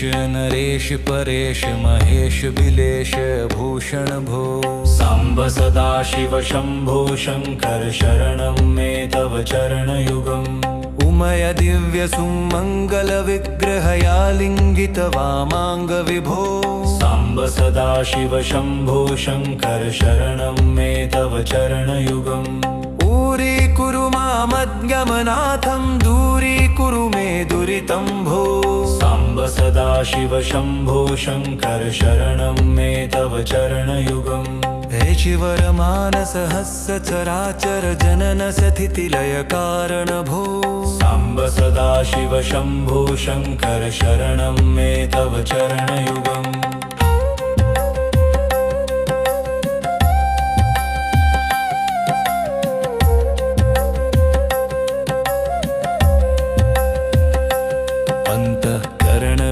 नरेश परेश महेश बिलेश भूषण भो। साम्ब सदाशिव शम्भो शङ्कर शरणं मे तव चरणयुगम्। उमय दिव्य सुमंगल विग्रहया लिंगित वामांग विभो। साम्ब सदाशिव शम्भो शङ्कर शरणं मे तव चरणयुगम्। दूरीकुरु मामज्ञमनाथं दूरीकुरु मे दुरितं भो। साम्ब सदाशिव शम्भो शङ्कर शरणं मे तव चरणयुगम्। हे शिवरमानस हस्य चराचर जनन स्थिति लय कारण भो। साम्ब सदाशिव शम्भो शङ्कर शरणं मे तव चरणयुगम्।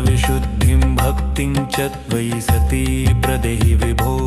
विशुद्धिं भक्तिं च त्वयि सती प्रदेहि विभो।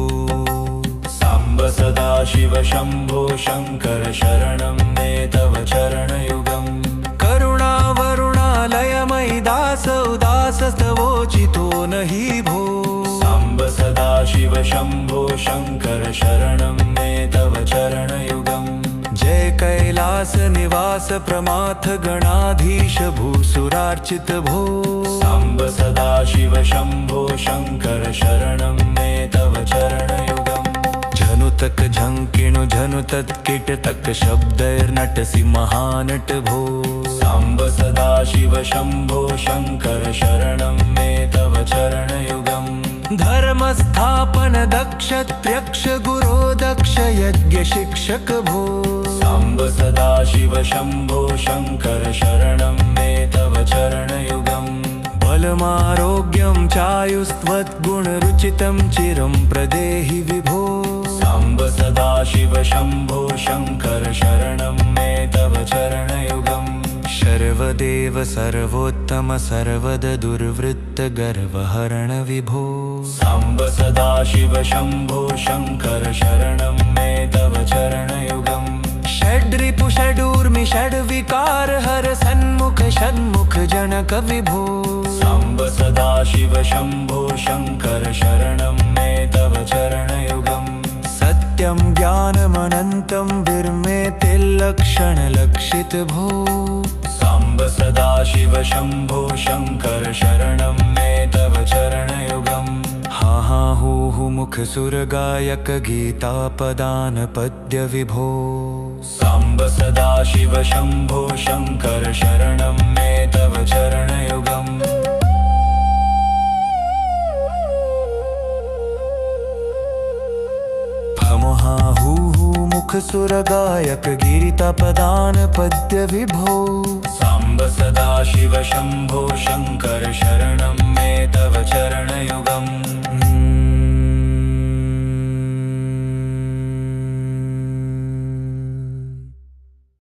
साम्ब सदाशिव शम्भो शङ्कर शरणं मे तव चरणयुगम्। करुणावरुणालयमयि दास उदासस्तवोचितो नहि भो। साम्ब सदाशिव शम्भो शङ्कर शरणं मे तव चरणयुगम्। जय कैलास निवास प्रमाथ गणाधीश भूसुरार्चित भो। साम्ब सदाशिव शम्भो शङ्कर शरणं मे तव चरणयुगम्। झनुतक झंकिणु झनुतत् कीटतक शब्दैर्नटसि महानट भो। साम्ब सदाशिव शम्भो शङ्कर शरणं मे तव चरणयुगम्। धर्मस्थापन दक्ष त्र्यक्ष गुरो दक्ष यज्ञ शिक्षक भो। साम्ब सदाशिव शम्भो शङ्कर शरणं मे तव चरणयुगम्। बलमारोग्यं चायुस्त्वद्गुणरुचितं चिरं प्रदेहि विभो। साम्ब सदाशिव शम्भो शङ्कर शरणं मे तव चरणयुगम्। सर्वदेव सर्वोत्तम सर्वद दुर्वृत्त गर्वहरण विभो। साम्ब सदाशिव शम्भो शङ्कर शरणं मे तव चरणयुगम्। षड्रिपु षडूर्मि षड्विकार हर सन्मुख षण्मुख जनक विभो। साम्ब सदाशिव शम्भो शङ्कर शरणं मे तव चरणयुगम्। सत्यं ज्ञानमनन्तं विर्मेते लक्षणलक्षित भो। साम्ब सदाशिव शम्भो शङ्कर शरणं मे तव चरणयुगम्। हा हा हूहु मुख सुर गायक गीता पदान पद्य विभो। साम्ब सदाशिव शम्भो शङ्कर शरणं मे तव चरणयुगम्। हा हूहु मुख सुर गायक गीता पदान पद्य विभो। साम्ब सदाशिव शम्भो शङ्कर शरणं मे तव चरणयुगम्।